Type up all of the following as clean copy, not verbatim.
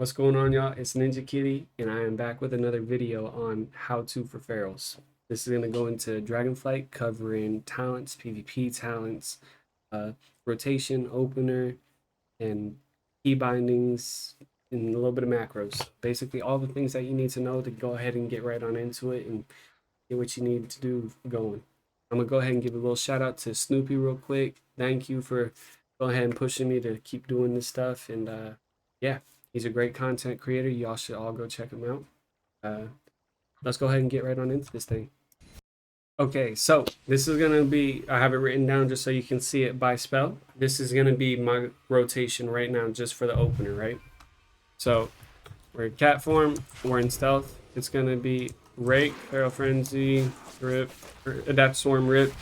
What's going on, y'all? It's Ninja Kitty, and I am back with another video on how to for ferals. This is going to go into Dragonflight, covering talents, PvP talents, uh, rotation, opener, and key bindings, and a little bit of macros. Basically, all the things that you need to know to go ahead and get right on into it and get what you need to do going. I'm going to go ahead and give a little shout out to Snoopy real quick. Thank you for going ahead and pushing me to keep doing this stuff. And yeah, he's a great content creator. Y'all should all go check him out. Uh, let's go ahead and get right on into this thing. Okay, so this is going to be, I have it written down just so you can see it by spell. This is going to be my rotation right now just for the opener, right? So we're in cat form, we're in stealth. It's going to be Rake, Feral Frenzy, Rip, Adapt Swarm, Rip,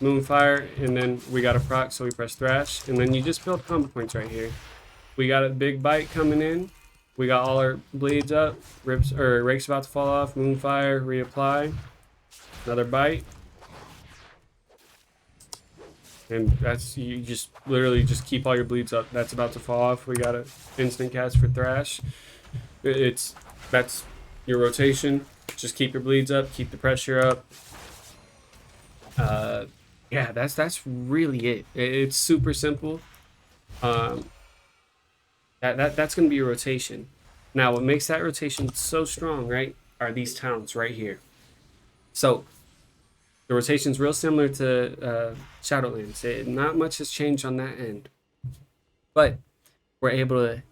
Moonfire, and then we got a proc, so we press Thrash, and then you just build combo points right here. We got a big bite coming in. We got all our bleeds up. Rake's about to fall off. Moonfire, reapply. Another bite. And that's, you just literally just keep all your bleeds up. That's about to fall off. We got an instant cast for Thrash. That's your rotation. Just keep your bleeds up, keep the pressure up. Yeah, that's really it. It's super simple. That's gonna be your rotation. Now, what makes that rotation so strong, right, are these talents right here. So the rotation's real similar to Shadowlands. Not much has changed on that end, but we're able to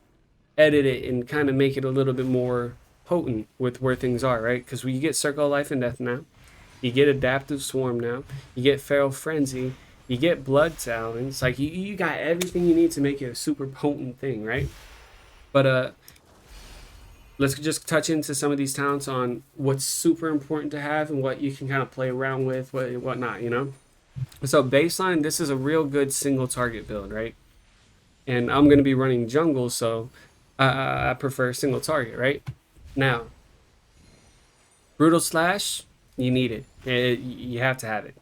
edit it and kind of make it a little bit more potent with where things are, right? Because we get Circle of Life and Death now. You get Adaptive Swarm now. You get Feral Frenzy. You get Blood Talons. Like, you got everything you need to make it a super potent thing, right? But let's just touch into some of these talents on what's super important to have and what you can kind of play around with, whatnot, you know? So baseline, this is a real good single target build, right? And I'm going to be running jungle, so I prefer single target, right? Now, Brutal Slash, you need it. You have to have it.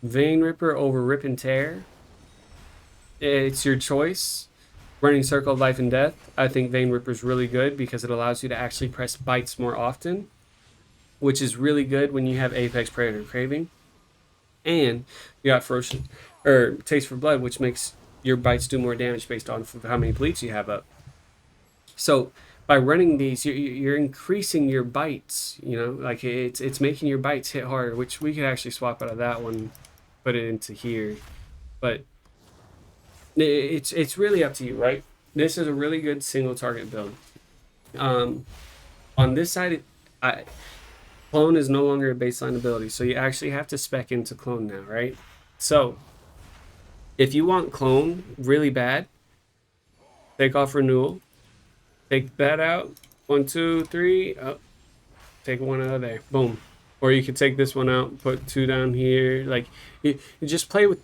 Vein Ripper over Rip and Tear, it's your choice. Running Circle of Life and Death, I think Vein Ripper is really good because it allows you to actually press bites more often, which is really good when you have Apex Predator Craving. And you got Ferocious, or Taste for Blood, which makes your bites do more damage based on how many bleeds you have up. So by running these, you're increasing your bites. You know, like it's making your bites hit harder, which we could actually swap out of that one, put it into here. But it's really up to you, right? This is a really good single target build. On this side, clone is no longer a baseline ability, so you actually have to spec into clone now, right? So if you want clone really bad, take off renewal, take that out. 1, 2, 3. Oh, take one out of there. Boom. Or you could take this one out, put 2 down here. Like, you just play with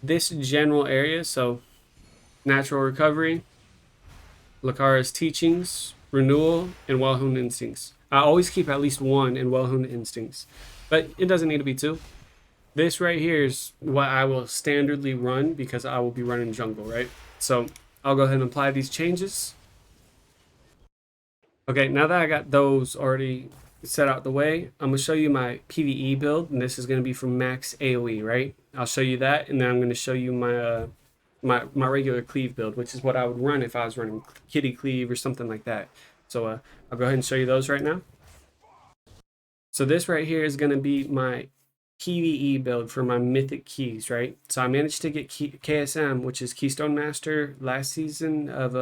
this general area. So natural recovery, Lakara's teachings, renewal, and well-honed instincts. I always keep at least 1 in well-honed instincts, but it doesn't need to be 2. This right here is what I will standardly run because I will be running jungle, right? So I'll go ahead and apply these changes. Okay, now that I got those already set out the way, I'm going to show you my PvE build, and this is going to be from max AoE, right? I'll show you that, and then I'm going to show you my my regular cleave build, which is what I would run if I was running kitty cleave or something like that. So I'll go ahead and show you those right now. So this right here is going to be my PvE build for my mythic keys, right? So I managed to get KSM, which is Keystone Master, last season of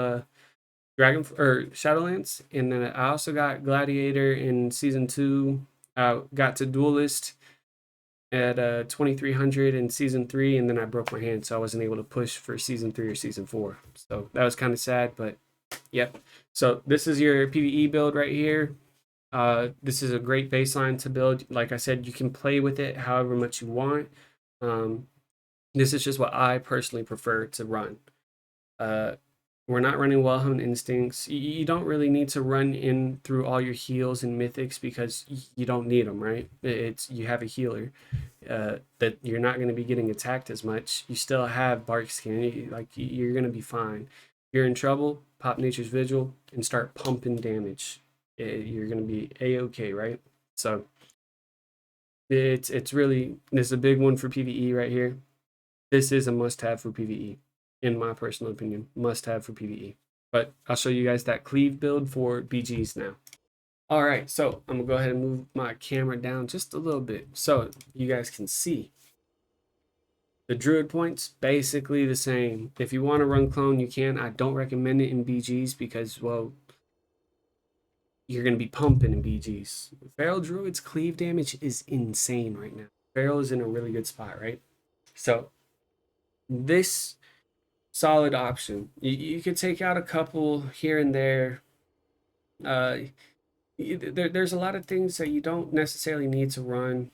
Shadowlands, and then I also got Gladiator in season 2. I got to Duelist at 2300 in season 3, and then I broke my hand, so I wasn't able to push for season 3 or season 4. So that was kind of sad, but yep. So this is your PvE build right here. This is a great baseline to build. Like I said, you can play with it however much you want. This is just what I personally prefer to run. We're not running well-honed instincts. You don't really need to run in through all your heals and mythics because you don't need them, right? You have a healer that you're not going to be getting attacked as much. You still have bark skin. You're going to be fine. you're in trouble, pop Nature's Vigil and start pumping damage. You're gonna be a-okay, right? So it's really, this is a big one for PvE right here. This is a must-have for PvE, in my personal opinion. Must-have for PvE. But I'll show you guys that cleave build for BGs now. All right, so I'm gonna go ahead and move my camera down just a little bit so you guys can see. The Druid points, basically the same. If you want to run clone, you can. I don't recommend it in BGs because, well, you're going to be pumping in BGs. Feral Druid's cleave damage is insane right now. Feral is in a really good spot, right? So, this solid option. You could take out a couple here and there. There's a lot of things that you don't necessarily need to run,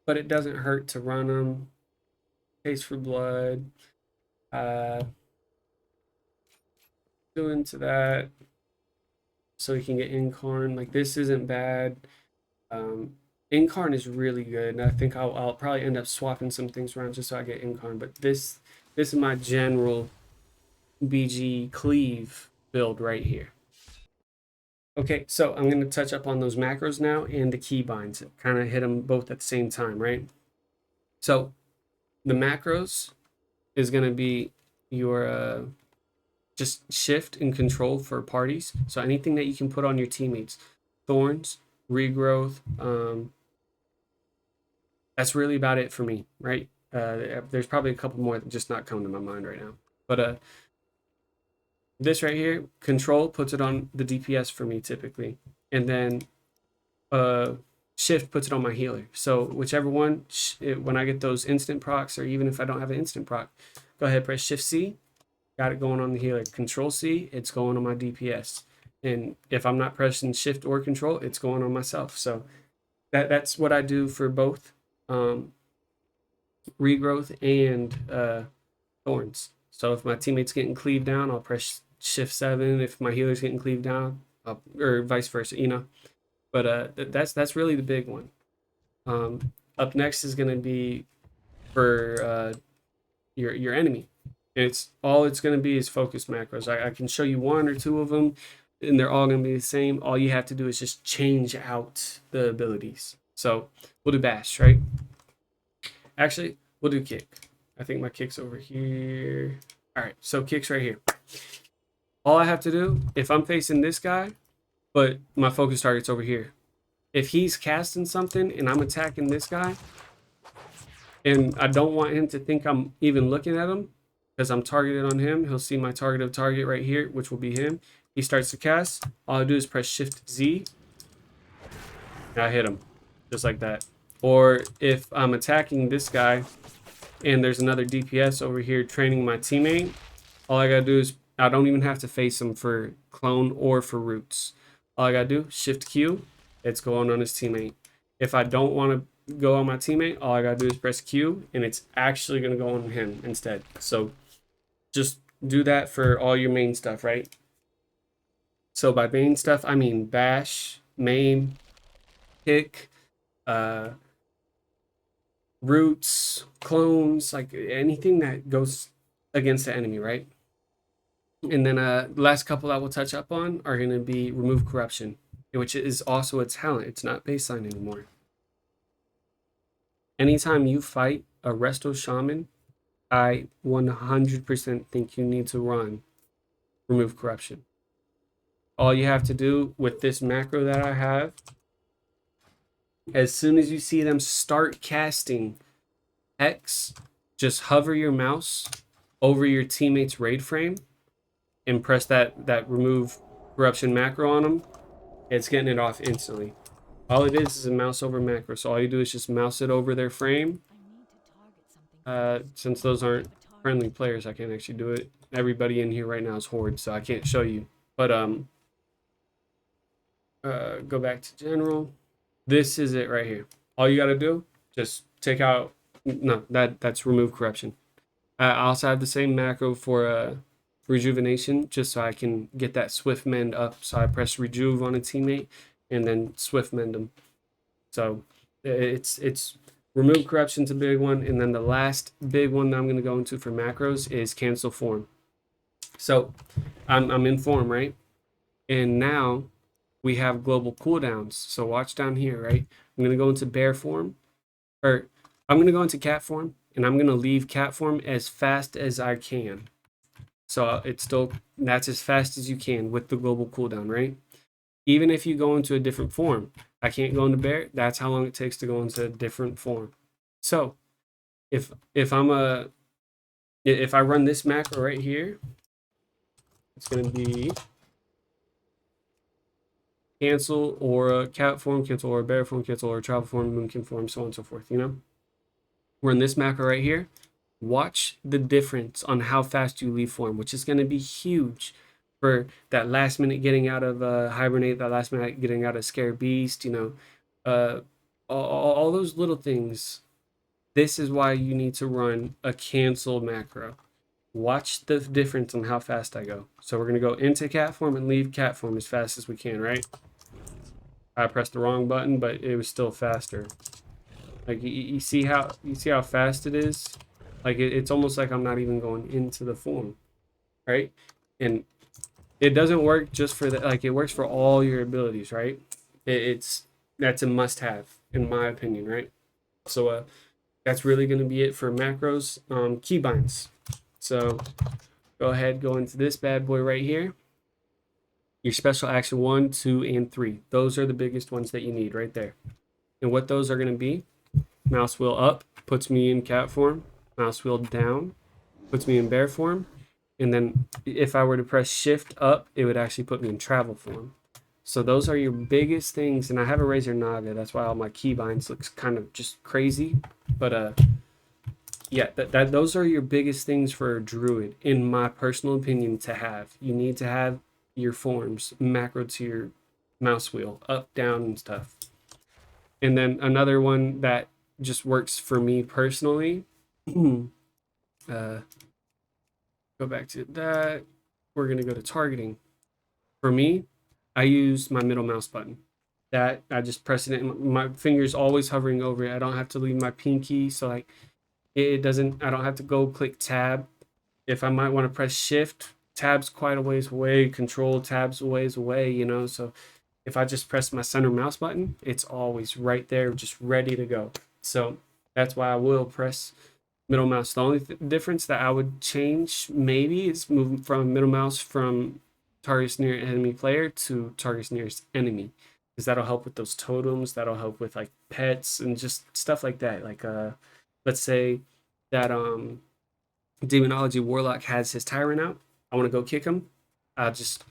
but it doesn't hurt to run them. Taste for Blood. Go into that so you can get Incarn. Like, this isn't bad. Incarn is really good, and I think I'll probably end up swapping some things around just so I get Incarn. But this is my general BG cleave build right here. Okay, so I'm going to touch up on those macros now and the keybinds. Kind of hit them both at the same time, right? So the macros is going to be your just shift and control for parties. So anything that you can put on your teammates. Thorns, regrowth, that's really about it for me, right? There's probably a couple more that just not come to my mind right now. But this right here, control, puts it on the DPS for me typically. And then shift puts it on my healer. So whichever one, when I get those instant procs, or even if I don't have an instant proc, go ahead, press shift C, got it going on the healer. Control C, it's going on my DPS. And if I'm not pressing shift or control, it's going on myself. So that's what I do for both regrowth and thorns. So if my teammate's getting cleaved down, I'll press shift 7. If my healer's getting cleaved down, or vice versa, you know. But that's really the big one. Up next is going to be for your enemy. And it's going to be is focus macros. I can show you one or two of them, and they're all going to be the same. All you have to do is just change out the abilities. So we'll do bash, right? Actually, we'll do kick. I think my kick's over here. All right, so kick's right here. All I have to do, if I'm facing this guy, but my focus target's over here, if he's casting something and I'm attacking this guy, and I don't want him to think I'm even looking at him, because I'm targeted on him, he'll see my target of target right here, which will be him. He starts to cast. All I do is press Shift Z, and I hit him, just like that. Or if I'm attacking this guy, and there's another DPS over here training my teammate, all I gotta do is, I don't even have to face him for clone or for roots. All I gotta do, Shift Q, it's going on his teammate. If I don't want to go on my teammate, all I gotta do is press Q, and it's actually gonna go on him instead. So just do that for all your main stuff, right? So by main stuff, I mean bash, maim, kick, roots, clones, like anything that goes against the enemy, right? And then the last couple I will touch up on are going to be remove corruption, which is also a talent. It's not baseline anymore. Anytime you fight a resto shaman, I 100% think you need to run remove corruption. All you have to do with this macro that I have, as soon as you see them start casting X, just hover your mouse over your teammate's raid frame and press that remove corruption macro on them. It's getting it off instantly. All it is a mouse over macro. So all you do is just mouse it over their frame. Since those aren't friendly players, I can't actually do it. Everybody in here right now is horde, so I can't show you. But go back to general. This is it right here. All you got to do, just take out. No, that's remove corruption. I also have the same macro for rejuvenation, just so I can get that swift mend up. So I press rejuve on a teammate and then swift mend them. So it's remove corruption's a big one, and then the last big one that I'm going to go into for macros is cancel form. So I'm in form, right? And now we have global cooldowns. So watch down here, right? I'm gonna go into bear form, or I'm gonna go into cat form, and I'm gonna leave cat form as fast as I can. So it's still, that's as fast as you can with the global cooldown, right? Even if you go into a different form, I can't go into bear. That's how long it takes to go into a different form. So if I'm a if I run this macro right here, it's gonna be cancel or a cat form, cancel or a bear form, cancel or a travel form, moonkin form, so on and so forth. You know, run this macro right here. Watch the difference on how fast you leave form, which is going to be huge for that last minute getting out of hibernate, that last minute getting out of scare beast. You know, all those little things. This is why you need to run a cancel macro. Watch the difference on how fast I go. So we're going to go into cat form and leave cat form as fast as we can, right? I pressed the wrong button, but it was still faster. Like you see how fast it is. Like it's almost like I'm not even going into the form, right? And it doesn't work just for that. Like it works for all your abilities, right? It's that's a must-have in my opinion, right? So that's really going to be it for macros. Keybinds. So go ahead, go into this bad boy right here. Your special action 1, 2, and 3. Those are the biggest ones that you need right there. And what those are going to be: mouse wheel up puts me in cat form, mouse wheel down puts me in bear form, and then if I were to press shift up, it would actually put me in travel form. So those are your biggest things. And I have a Razor Naga, that's why all my keybinds looks kind of just crazy. But yeah, that those are your biggest things for a druid, in my personal opinion, to have. You need to have your forms macro to your mouse wheel, up, down, and stuff. And then another one that just works for me personally. uh, Go back to that. We're gonna go to targeting. For me, I use my middle mouse button. That I just press it in. My fingers always hovering over it. I don't have to leave my pinky, so like it doesn't. I don't have to go click tab. If I might want to press shift, tab's quite a ways away. Control tab's a ways away. You know, so if I just press my center mouse button, it's always right there, just ready to go. So that's why I will press middle mouse. The only difference that I would change maybe is moving from middle mouse from target's near enemy player to target's nearest enemy, because that'll help with those totems. That'll help with like pets and just stuff like that. Like let's say that demonology warlock has his tyrant out. I want to go kick him. I'll just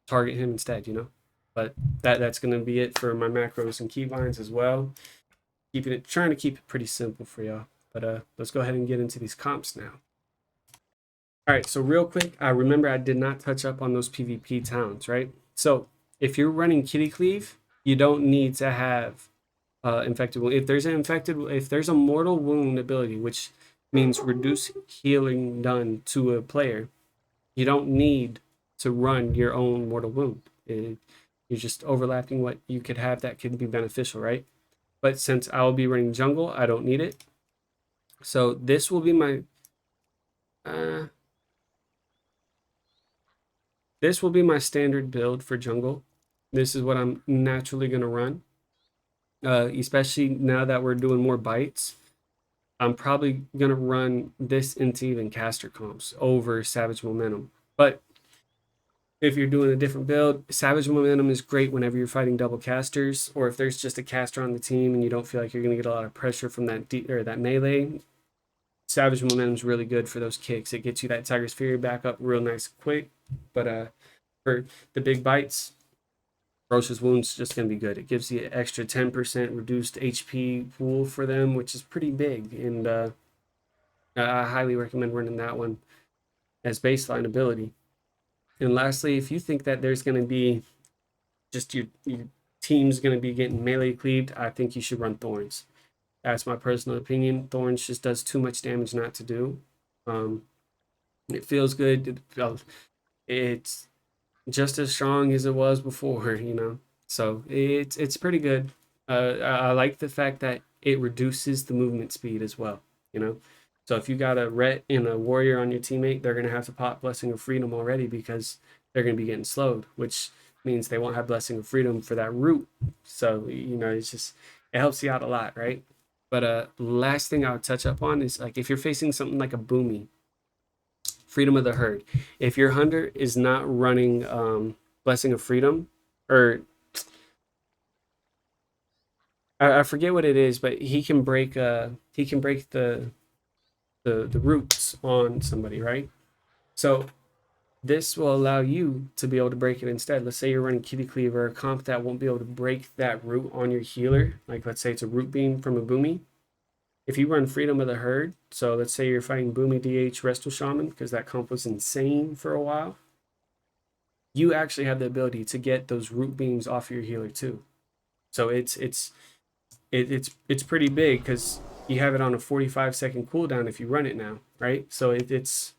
target him instead. You know. But that's gonna be it for my macros and keybinds as well. Keeping it, trying to keep it pretty simple for y'all. But let's go ahead and get into these comps now. All right, so real quick, I remember I did not touch up on those PvP towns, right? So if you're running Kitty Cleave, you don't need to have infected wound. If there's a mortal wound ability, which means reduce healing done to a player, you don't need to run your own mortal wound. You're just overlapping what you could have that could be beneficial, right? But since I'll be running jungle, I don't need it. So this will be my uh, this will be my standard build for jungle. This is what I'm naturally gonna run. Especially now that we're doing more bites, I'm probably gonna run this into even caster comps over Savage Momentum. But if you're doing a different build, Savage Momentum is great whenever you're fighting double casters, or if there's just a caster on the team and you don't feel like you're gonna get a lot of pressure from that melee. Savage Momentum is really good for those kicks. It gets you that Tiger's Fury back up real nice quick. But for the big bites, Ferocious Wound's just going to be good. It gives you extra 10% reduced HP pool for them, which is pretty big. And I highly recommend running that one as baseline ability. And lastly, if you think that there's going to be just your team's going to be getting melee cleaved, I think you should run Thorns. That's my personal opinion. Thorns just does too much damage not to do. It feels good. It's just as strong as it was before, you know. So it's pretty good. I like the fact that it reduces the movement speed as well, you know. So if you got a ret and a warrior on your teammate, they're gonna have to pop Blessing of Freedom already because they're gonna be getting slowed, which means they won't have Blessing of Freedom for that root. So it's just it helps you out a lot, right? But last thing I would touch up on is like if you're facing something like a boomy, Freedom of the Herd. If your hunter is not running Blessing of Freedom, or I forget what it is, but he can break the roots on somebody, right? So this will allow you to be able to break it instead. Let's say you're running Kitty Cleaver, a comp that won't be able to break that root on your healer. Like let's say it's a root beam from a Boomy. If you run Freedom of the Herd, so let's say you're fighting Boomy DH Resto Shaman, because that comp was insane for a while, you actually have the ability to get those root beams off your healer too. So it's pretty big because you have it on a 45-second cooldown if you run it now, right? So it's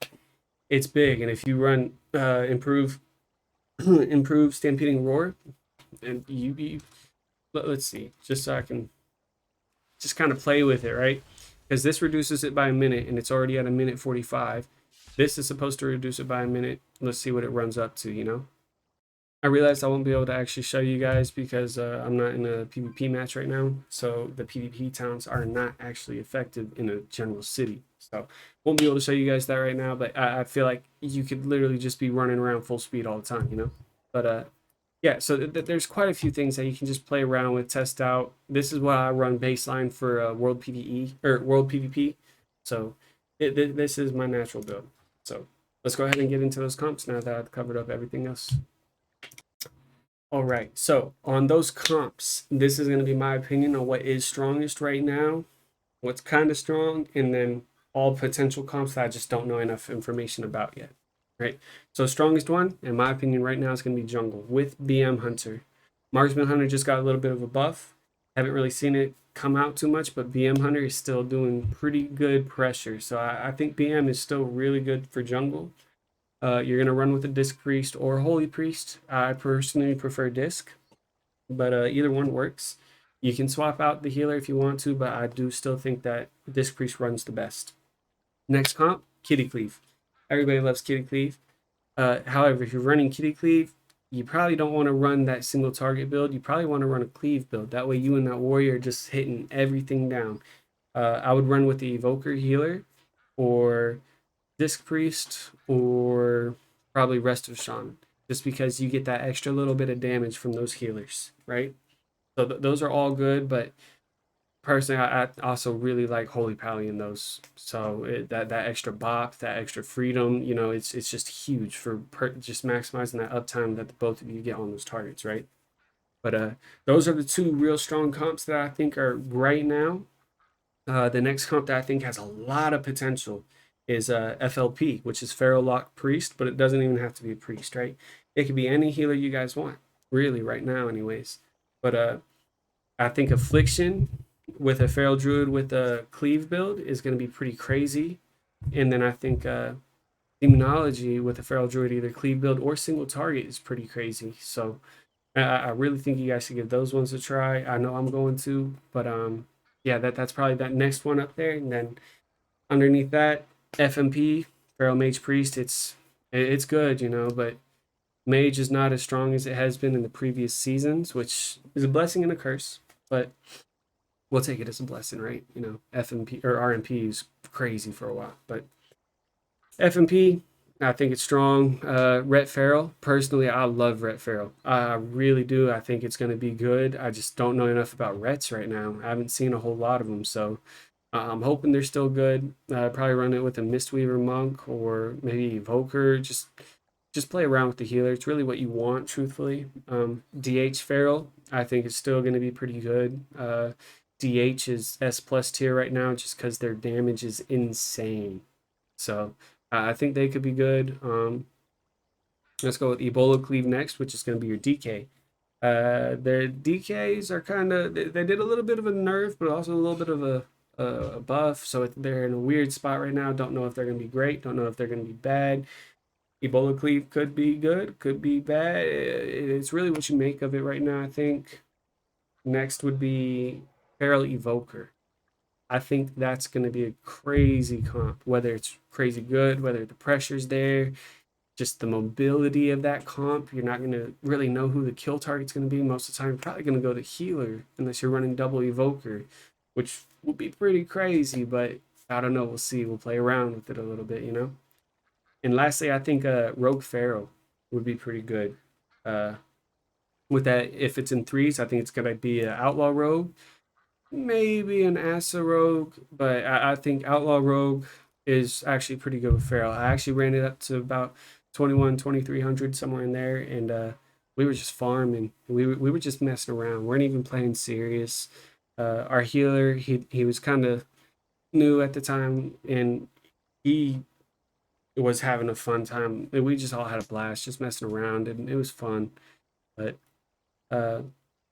big, and if you run improve improve Stampeding Roar, and let's see, just so I can just kind of play with it, right? Because this reduces it by a minute, and it's already at a minute 45. This is supposed to reduce it by a minute. Let's see what it runs up to. I realized I won't be able to actually show you guys because I'm not in a PvP match right now. So the PvP towns are not actually effective in a general city. So won't be able to show you guys that right now, but I feel like you could literally just be running around full speed all the time. But yeah, so there's quite a few things that you can just play around with, test out. This is what I run baseline for World PvE or World PvP. So this is my natural build. So let's go ahead and get into those comps now that I've covered up everything else. All right, so on those comps, this is going to be my opinion on what is strongest right now, what's kind of strong, and then all potential comps that I just don't know enough information about yet. Right? So strongest one, in my opinion, right now is going to be jungle with BM Hunter. Marksman Hunter just got a little bit of a buff. Haven't really seen it come out too much, but BM Hunter is still doing pretty good pressure. So I think BM is still really good for jungle. You're going to run with a Disc Priest or Holy Priest. I personally prefer Disc, but either one works. You can swap out the healer if you want to, but I do still think that Disc Priest runs the best. Next comp, Kitty Cleave. Everybody loves Kitty Cleave. However, if you're running Kitty Cleave, you probably don't want to run that single target build. You probably want to run a Cleave build. That way you and that warrior are just hitting everything down. I would run with the Evoker healer or Disc Priest or probably Resto Shaman, just because you get that extra little bit of damage from those healers, right? So those are all good, but personally, I also really like Holy Pally in those. So that extra bop, that extra freedom, it's just huge for just maximizing that uptime that the both of you get on those targets, right? But those are the two real strong comps that I think are right now. The next comp that I think has a lot of potential is FLP, which is Feral Lock Priest, but it doesn't even have to be a priest, right? It could be any healer you guys want, really, right now, anyways. But I think Affliction with a Feral Druid with a Cleave build is going to be pretty crazy. And then I think Demonology with a Feral Druid, either Cleave build or single target, is pretty crazy. So I really think you guys should give those ones a try. I know I'm going to, but yeah, that's probably that next one up there. And then underneath that, FMP, Feral Mage Priest, it's good, but Mage is not as strong as it has been in the previous seasons, which is a blessing and a curse, but we'll take it as a blessing, right? FMP or RMP is crazy for a while, but FMP, I think it's strong. Ret Feral, personally, I love Ret Feral. I really do. I think it's going to be good. I just don't know enough about Rets right now. I haven't seen a whole lot of them, so I'm hoping they're still good. Probably run it with a Mistweaver Monk or maybe Evoker. Just play around with the healer. It's really what you want, truthfully. DH Feral, I think is still going to be pretty good. DH is S plus tier right now just because their damage is insane. So I think they could be good. Let's go with Ebola Cleave next, which is going to be your DK. Their DKs are kind of, they did a little bit of a nerf, but also a little bit of a buff. So they're in a weird spot right now. Don't know if they're going to be great. Don't know if they're going to be bad. Ebola Cleave could be good, could be bad. It's really what you make of it right now, I think. Next would be Feral Evoker. I think that's going to be a crazy comp, whether it's crazy good, whether the pressure's there, just the mobility of that comp. You're not going to really know who the kill target's going to be. Most of the time, you're probably going to go to healer unless you're running double evoker, which will be pretty crazy, but I don't know. We'll see. We'll play around with it a little bit, you know? And lastly, I think Rogue Pharaoh would be pretty good. Uh, with that, if it's in threes, I think it's going to be an Outlaw Rogue, maybe an Asa Rogue, but I think Outlaw Rogue is actually pretty good with Feral. I actually ran it up to about 21, 2300, somewhere in there, and we were just farming. We were just messing around. We weren't even playing serious. Our healer, he was kind of new at the time, and he was having a fun time. We just all had a blast, just messing around, and it was fun. But uh,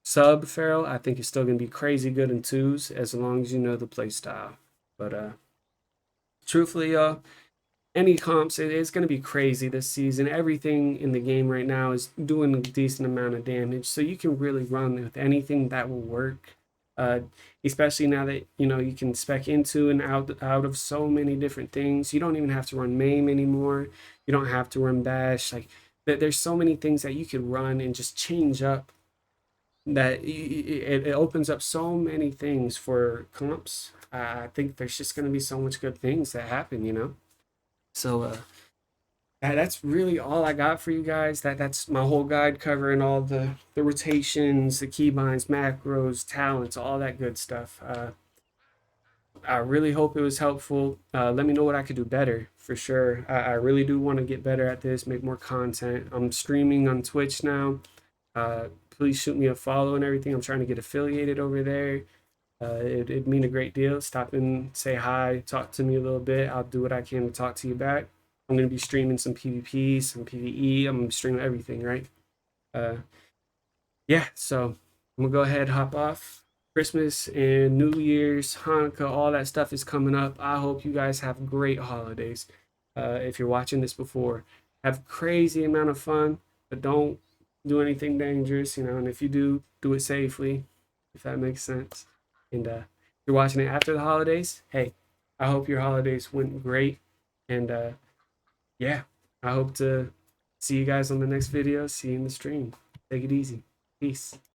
sub Feral, I think is still gonna be crazy good in twos as long as you know the play style. But truthfully, any comps, it's going to be crazy this season. Everything in the game right now is doing a decent amount of damage, so you can really run with anything that will work. Uh, Especially now that you know you can spec into and out of so many different things. You don't even have to run maim anymore. You don't have to run bash. Like there's so many things that you could run and just change up. That it opens up so many things for comps. I think there's just going to be so much good things that happen. You know. So that's really all I got for you guys. That's my whole guide covering all the rotations, the keybinds, macros, talents, all that good stuff. I really hope it was helpful. Let me know what I could do better for sure. I really do want to get better at this, make more content. I'm streaming on Twitch now. Please shoot me a follow and everything. I'm trying to get affiliated over there. It'd mean a great deal. Stop and say hi, talk to me a little bit. I'll do what I can to talk to you back. I'm going to be streaming some PvP, some PvE. I'm going to be streaming everything, right? Uh, yeah, so I'm going to go ahead, hop off. Christmas and New Year's, Hanukkah, all that stuff is coming up. I hope you guys have great holidays. If you're watching this before, have crazy amount of fun, but don't do anything dangerous, you know. And if you do, do it safely, if that makes sense. And if you're watching it after the holidays, hey, I hope your holidays went great. And yeah, I hope to see you guys on the next video. See you in the stream. Take it easy. Peace.